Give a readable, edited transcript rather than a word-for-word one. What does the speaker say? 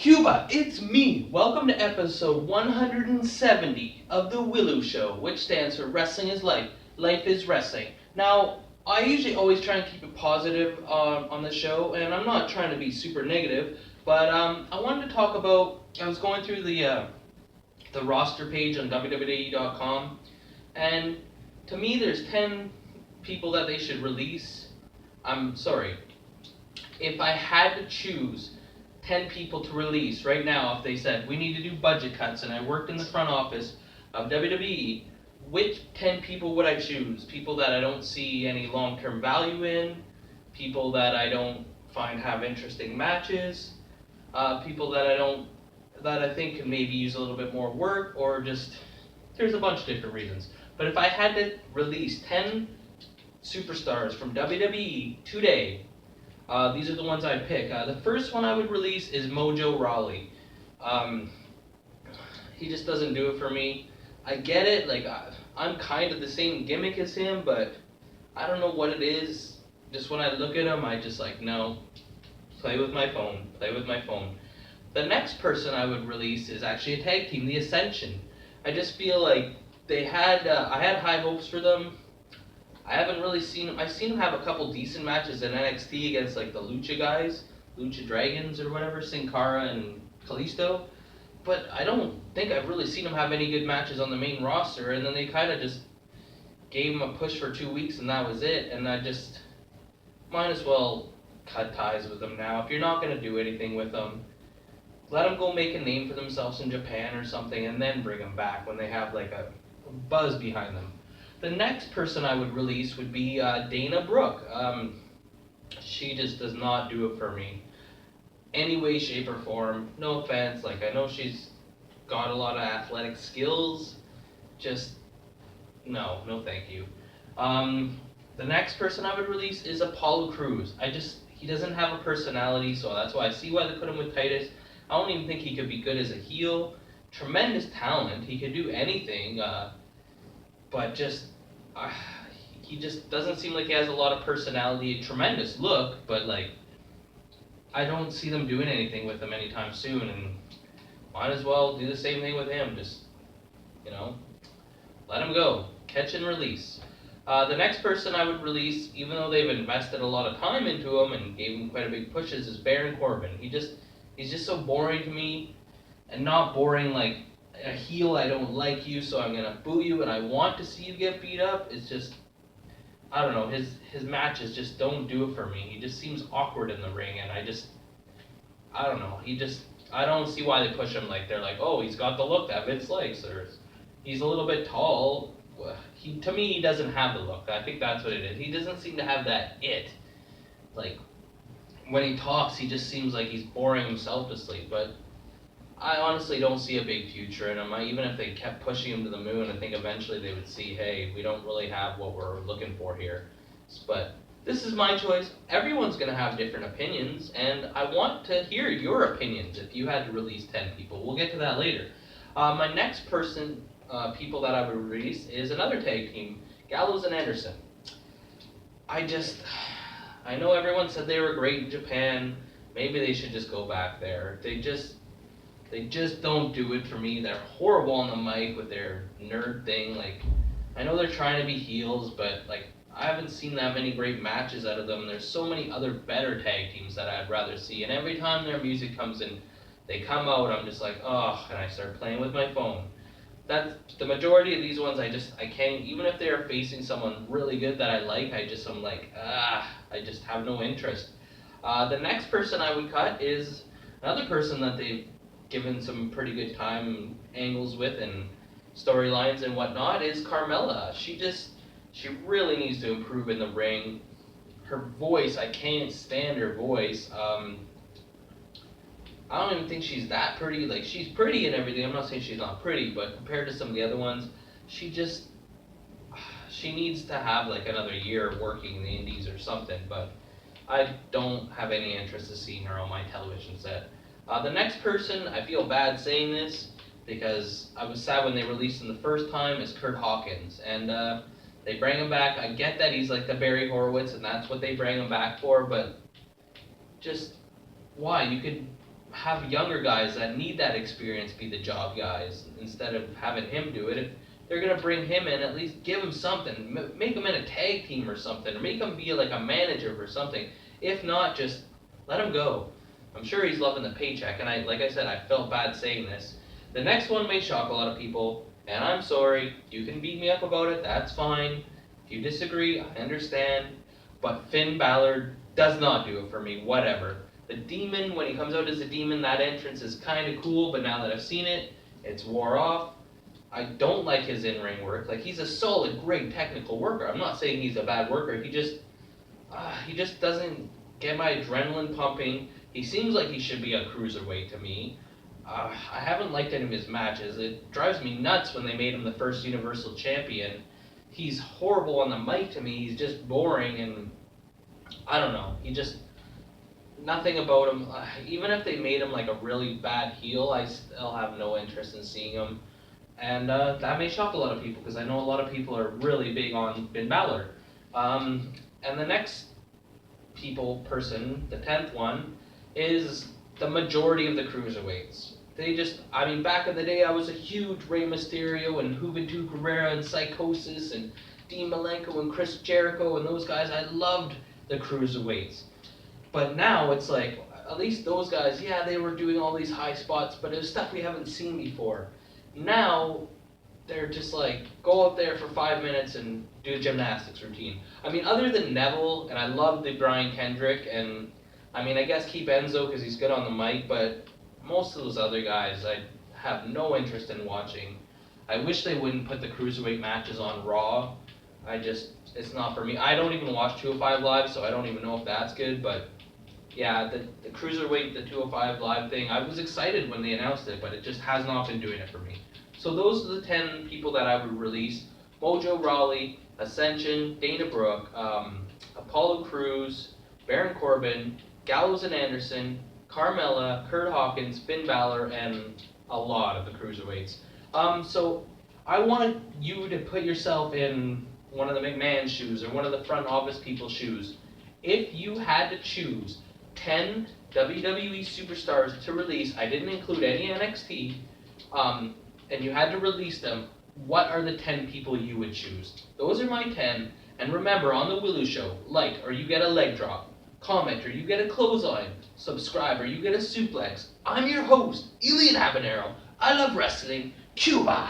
Cuba, it's me. Welcome to episode 170 of The Willow Show, which stands for Wrestling is Life. Life is Wrestling. Now, I usually always try and keep it positive on the show, and I'm not trying to be super negative, but I wanted to talk about. I was going through the roster page on WWE.com, and to me, there's 10 people that they should release. I'm sorry, if I had to choose 10 people to release right now, if they said we need to do budget cuts and I worked in the front office of WWE, which 10 people would I choose? People that I don't see any long term value in, people that I don't find have interesting matches, people that I think can maybe use a little bit more work, or just there's a bunch of different reasons. But if I had to release 10 superstars from WWE today, these are the ones I'd pick. The first one I would release is Mojo Rawley. Um, he just doesn't do it for me. I get it, like I'm kind of the same gimmick as him, but I don't know what it is. Just when I look at him, I just like no. Play with my phone. Play with my phone. The next person I would release is actually a tag team, the Ascension. I just feel like I had high hopes for them. I haven't really seen them. I've seen them have a couple decent matches in NXT against like the Lucha guys, Lucha Dragons or whatever, Sin Cara and Kalisto. But I don't think I've really seen them have any good matches on the main roster. And then they kind of just gave them a push for 2 weeks and that was it. And I just might as well cut ties with them now. If you're not going to do anything with them, let them go make a name for themselves in Japan or something, and then bring them back when they have like a buzz behind them. The next person I would release would be Dana Brooke. She just does not do it for me. Any way, shape, or form. No offense. Like, I know she's got a lot of athletic skills. Just, no thank you. The next person I would release is Apollo Crews. He doesn't have a personality, so that's why I see why they put him with Titus. I don't even think he could be good as a heel. Tremendous talent. He could do anything. But he just doesn't seem like he has a lot of personality. Tremendous look, but like I don't see them doing anything with him anytime soon, and might as well do the same thing with him. Just let him go, catch and release. The next person I would release, even though they've invested a lot of time into him and gave him quite a big pushes, is Baron Corbin. He's just so boring to me, and not boring like a heel. I don't like you, so I'm gonna boo you, and I want to see you get beat up. It's just, I don't know. His matches just don't do it for me. He just seems awkward in the ring, and I don't know. I don't see why they push him. Like they're like, oh, he's got the look that Vince likes, or he's a little bit tall. To me, he doesn't have the look. I think that's what it is. He doesn't seem to have that it. Like when he talks, he just seems like he's boring himself to sleep. But I honestly don't see a big future in him. Even if they kept pushing him to the moon, I think eventually they would see, hey, we don't really have what we're looking for here. But this is my choice. Everyone's going to have different opinions, and I want to hear your opinions if you had to release 10 people. We'll get to that later. My next people that I would release is another tag team, Gallows and Anderson. I know everyone said they were great in Japan. Maybe they should just go back there. They just don't do it for me. They're horrible on the mic with their nerd thing. Like, I know they're trying to be heels, but like I haven't seen that many great matches out of them. There's so many other better tag teams that I'd rather see. And every time their music comes in, they come out, I'm just like, oh, and I start playing with my phone. That's the majority of these ones. I can't, even if they're facing someone really good that I like, I'm like, I just have no interest. The next person I would cut is another person that they've given some pretty good time angles with and storylines and whatnot is Carmella. She really needs to improve in the ring. Her voice, I can't stand her voice. I don't even think she's that pretty. Like, she's pretty and everything. I'm not saying she's not pretty, but compared to some of the other ones, she needs to have like another year working in the indies or something. But I don't have any interest in seeing her on my television set. The next person, I feel bad saying this because I was sad when they released him the first time, is Kurt Hawkins. And they bring him back. I get that he's like the Barry Horowitz and that's what they bring him back for, but just why? have younger guys that need that experience be the job guys instead of having him do it. If they're gonna bring him in, at least give him something. Make him in a tag team or something, or make him be like a manager or something. If not, just let him go. I'm sure he's loving the paycheck, and like I said, I felt bad saying this. The next one may shock a lot of people, and I'm sorry. You can beat me up about it. That's fine. If you disagree, I understand. But Finn Balor does not do it for me. Whatever. The demon, when he comes out as a demon, that entrance is kind of cool, but now that I've seen it, it's wore off. I don't like his in-ring work. Like, he's a solid, great technical worker. I'm not saying he's a bad worker. He just doesn't get my adrenaline pumping. He seems like he should be a cruiserweight to me. I haven't liked any of his matches. It drives me nuts when they made him the first Universal Champion. He's horrible on the mic to me. He's just boring, and I don't know. Nothing about him. Even if they made him like a really bad heel, I still have no interest in seeing him. And that may shock a lot of people, because I know a lot of people are really big on Finn Balor. And the next person, the 10th one, is the majority of the cruiserweights. Back in the day, I was a huge Rey Mysterio and Juventud Guerrera and Psychosis and Dean Malenko and Chris Jericho and those guys. I loved the cruiserweights. But now it's like, at least those guys, yeah, they were doing all these high spots, but it was stuff we haven't seen before. Now, they're just like, go out there for 5 minutes and do a gymnastics routine. Other than Neville, and I love the Brian Kendrick, and I guess keep Enzo because he's good on the mic, but most of those other guys I have no interest in watching. I wish they wouldn't put the cruiserweight matches on Raw. It's not for me. I don't even watch 205 Live, so I don't even know if that's good, but yeah, the cruiserweight, the 205 Live thing, I was excited when they announced it, but it just has not been doing it for me. So those are the 10 people that I would release. Mojo Rawley, Ascension, Dana Brooke, Apollo Crews, Baron Corbin, Gallows and Anderson, Carmella, Kurt Hawkins, Finn Balor, and a lot of the cruiserweights. So I want you to put yourself in one of the McMahon shoes or one of the front office people's shoes. If you had to choose 10 WWE superstars to release, I didn't include any NXT, and you had to release them, what are the 10 people you would choose? Those are my 10, and remember, on the Willu Show, like, or you get a leg drop, comment, or you get a clothesline, subscribe, or you get a suplex. I'm your host, Elian Habanero. I love wrestling. Cuba!